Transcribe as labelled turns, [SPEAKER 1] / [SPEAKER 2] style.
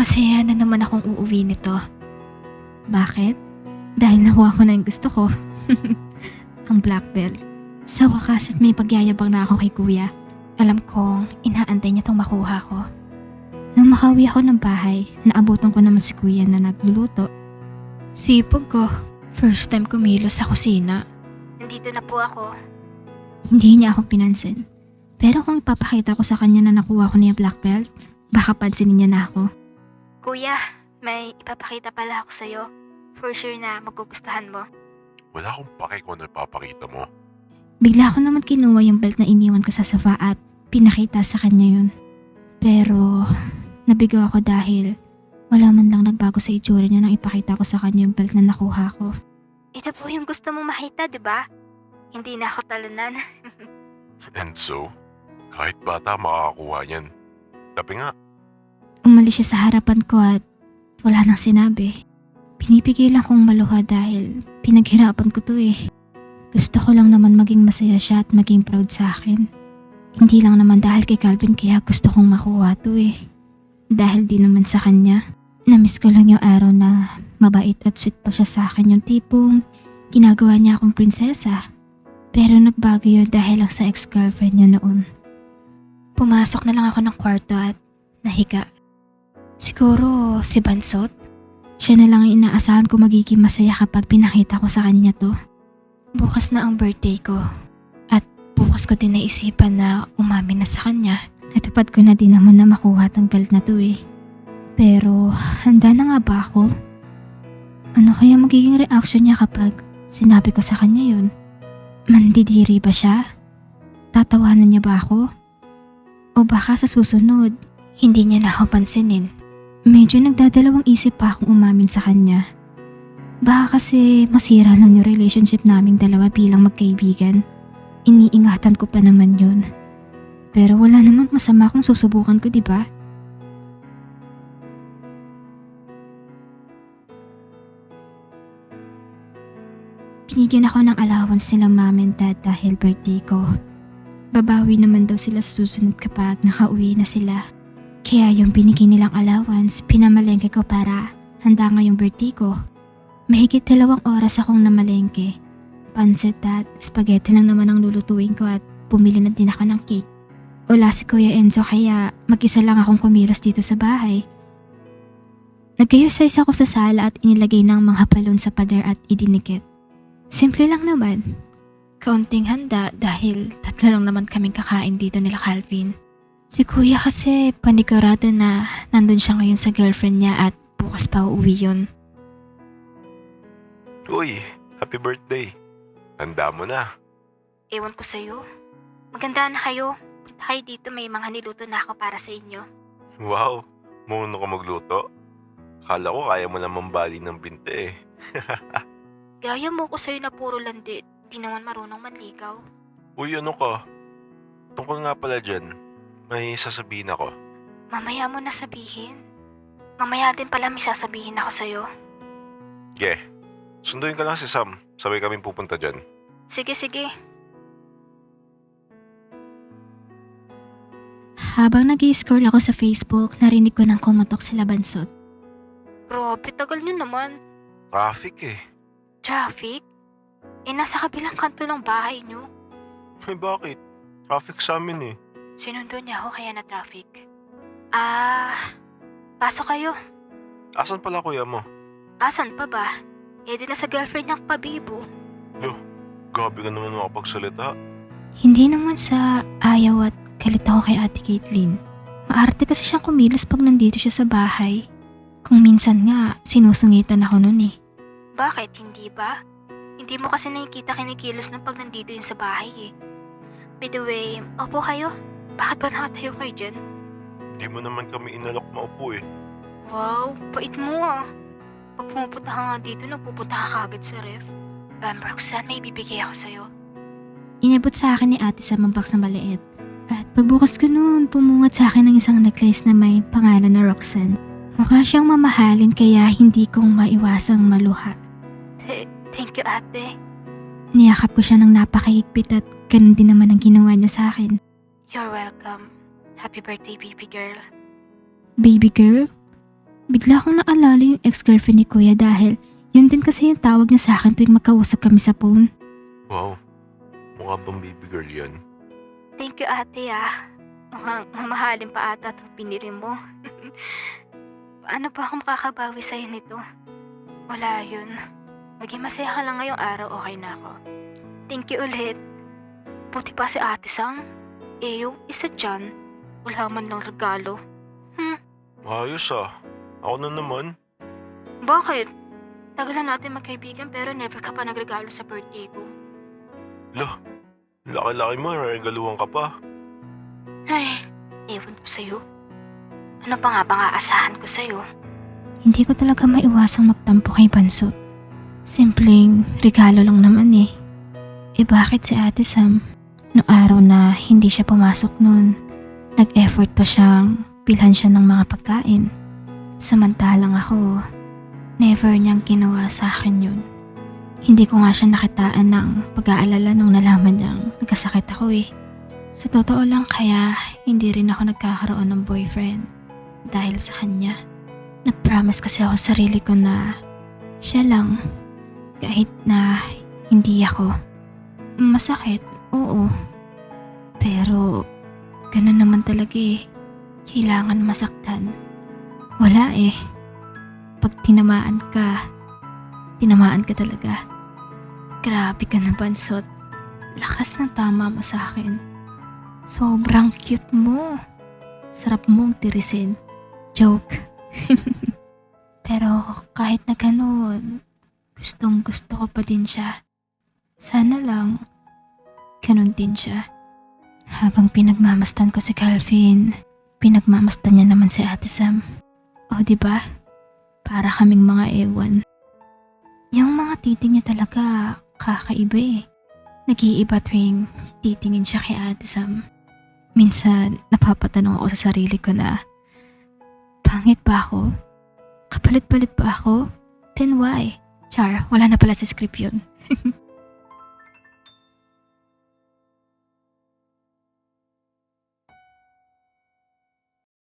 [SPEAKER 1] Masaya na naman akong uuwi nito. Bakit? Dahil nakuha ko na yung gusto ko. Ang black belt. Sa wakas at may pagyayabang na ako kay kuya. Alam kong inaantay niya tong makuha ko. Nung makauwi ako ng bahay, naabutan ko naman si kuya na nagluluto. Sipag ko. First time kumilos sa kusina. Nandito na po ako. Hindi niya ako pinansin. Pero kung ipapakita ko sa kanya na nakuha ko niya black belt, baka pansinin niya na ako. Kuya, may ipapakita pala ako sa'yo. For sure na magugustuhan mo.
[SPEAKER 2] Wala akong pake kung ano ipapakita mo.
[SPEAKER 1] Bigla ko naman kinuha yung belt na iniwan ko sa sofa at pinakita sa kanya yun. Pero nabigo ako dahil wala man lang nagbago sa itsura niya nang ipakita ko sa kanya yung belt na nakuha ko. Ito po yung gusto mong makita, di ba? Hindi na ako talunan.
[SPEAKER 2] And so, kahit bata makakakuha yan. Tapi nga,
[SPEAKER 1] Umalis siya sa harapan ko at wala nang sinabi. Pinipigilan kong maluha dahil pinaghirapan ko to eh. Gusto ko lang naman maging masaya siya at maging proud sa akin. Hindi lang naman dahil kay Calvin kaya gusto kong makuha to eh. Dahil di naman sa kanya. Namiss ko lang yung araw na mabait at sweet pa siya sa akin, yung tipong ginagawa niya akong prinsesa. Pero nagbago yun dahil lang sa ex-girlfriend niya noon. Pumasok na lang ako ng kwarto at nahiga. Siguro si Bansot? Siya na lang ang inaasahan ko magiging masaya kapag pinakita ko sa kanya to. Bukas na ang birthday ko. At bukas ko din naisipan na umamin na sa kanya. Natupad ko na din naman na makuha tang belt na to eh. Pero handa na nga ba ako? Ano kaya magiging reaction niya kapag sinabi ko sa kanya yun? Mandidiri ba siya? Tatawanan niya ba ako? O baka sa susunod, hindi niya na ako pansinin. Medyo nagdadalawang isip pa akong umamin sa kanya. Baka kasi masira lang yung relationship naming dalawa bilang magkaibigan. Iniingatan ko pa naman yun. Pero wala namang masama kung susubukan ko, di ba? Binigyan ako ng allowance nila mom and dad dahil birthday ko. Babawi naman daw sila sa susunod kapag nakauwi na sila. Kaya yung binigyan nilang allowance, pinamalengke ko para handa ngayong birthday ko. Mahigit 2 oras akong namalengke. Pansit at spaghetti lang naman ang lulutuin ko at bumili na din ako ng cake. Wala si Kuya Enzo kaya mag-isa lang akong kumilos dito sa bahay. Nag-exercise ako sa sala at inilagay ng mga balon sa pader at idinikit. Simple lang naman. Kaunting handa dahil 3 lang naman kaming kakain dito nila Calvin. Si kuya kasi panigurado na nandun siya ngayon sa girlfriend niya at bukas pa uuwi yun.
[SPEAKER 2] uy, happy birthday. Handa mo na.
[SPEAKER 1] Ewan ko sa'yo. Maganda na kayo. Punta kayo dito, may mga niluto na ako para sa inyo.
[SPEAKER 2] Wow, marunong ka magluto. Akala ko kaya mo naman bali ng binte eh.
[SPEAKER 1] Gaya mo ko sa'yo na puro landi. Di naman marunong manligaw.
[SPEAKER 2] Uy, ano ka? Tungkol nga pala dyan, may sasabihin ako.
[SPEAKER 1] Mamaya mo na sabihin. Mamaya din pala may sasabihin ako sa'yo.
[SPEAKER 2] Ge, sunduin ka lang si Sam. Sabay kami pupunta dyan.
[SPEAKER 1] Sige, sige. Habang nag-i-scroll ako sa Facebook, narinig ko nang kumatok sila Bansot. Grabe, tagal nyo naman.
[SPEAKER 2] Traffic eh.
[SPEAKER 1] Traffic? Nasa kabilang kanto ng bahay nyo.
[SPEAKER 2] Ay bakit? Traffic sa amin eh.
[SPEAKER 1] Sinundo niya ako kaya na traffic. Pasok kayo.
[SPEAKER 2] Asan pala kuya mo?
[SPEAKER 1] Asan pa ba? Di na sa girlfriend niyang pabibo.
[SPEAKER 2] Gabi ka naman makapagsalita.
[SPEAKER 1] Hindi naman sa ayaw at galit ako kay Ate Caitlyn. Maarte kasi siyang kumilos pag nandito siya sa bahay. Kung minsan nga, sinusungitan ako nun eh. Bakit? Hindi ba? Hindi mo kasi nakikita kinikilos ng pag nandito yun sa bahay eh. By the way, opo kayo. Bakit ba nakatayo kayo dyan?
[SPEAKER 2] Di mo naman kami inalok maupo eh.
[SPEAKER 1] Wow, pait mo ah. Pag pumupunta ka nga dito, nagpupunta ka kagad sa ref. Roxanne, may bibigay ako sa'yo. Inabot sa akin ni ate sa box na maliit. At pagbukas ko noon, pumungat sa akin ng isang necklace na may pangalan na Roxanne. Mukha siyang mamahalin kaya hindi kong maiwasang maluha. Thank you, ate. Niyakap ko siya ng napakahigpit at ganun din naman ang ginawa niya sa akin. You're welcome. Happy birthday, baby girl. Baby girl? Bigla akong naalala yung ex-girlfriend ni Kuya dahil yun din kasi yung tawag niya sa akin tuwing magkausap kami sa phone.
[SPEAKER 2] Wow, mukha bang baby girl yan?
[SPEAKER 1] Thank you ate ah. Mukhang mamahalin pa ata itong pinili mo. Paano ba ako makakabawi sa'yo nito? Wala yun. Maging masaya ka lang ngayong araw, okay na ako. Thank you ulit. Buti pa si Ate Sam. Yung isa dyan, wala man lang regalo.
[SPEAKER 2] Ayos ah. Ako na naman.
[SPEAKER 1] Bakit? Tagal na natin magkaibigan pero never ka pa nagregalo sa birthday ko.
[SPEAKER 2] Lah, laki-laki mo, regaluhan ka pa.
[SPEAKER 1] Ay, ewan ko sa'yo. Ano pa nga bang aasahan ko sa'yo? Hindi ko talaga maiwasang magtampo kay Bansot. Simpleng regalo lang naman eh. Bakit si Ate Sam? Noong araw na hindi siya pumasok noon, nag-effort pa siyang bilhan siya ng mga pagkain. Samantalang ako, never niyang ginawa sa akin yun. Hindi ko nga siya nakitaan ng pag-aalala nung nalaman niyang nagkasakit ako eh. Sa totoo lang kaya hindi rin ako nagkakaroon ng boyfriend dahil sa kanya. Nag-promise kasi ako sa sarili ko na siya lang, kahit na hindi ako. Masakit, oo. Pero ganun naman talaga eh. Kailangan masaktan. Wala eh. Pag tinamaan ka talaga. Grabe ka na Bansot. Lakas ng tama mo sa akin. Sobrang cute mo. Sarap mong tirisin. Joke. Pero kahit na ganun, gustong gusto ko pa din siya. Sana lang, ganun din siya. Habang pinagmamastan ko si Calvin, pinagmamastan niya naman si Ate Sam. O diba? Para kaming mga ewan. Yung mga titing niya talaga kakaiba eh. Nag-iiba tuwing titingin siya kay Ate Sam. Minsan napapatanong ako sa sarili ko na, pangit ba ako? Kapalit-palit ba ako? Then why? Char, wala na pala sa script yun.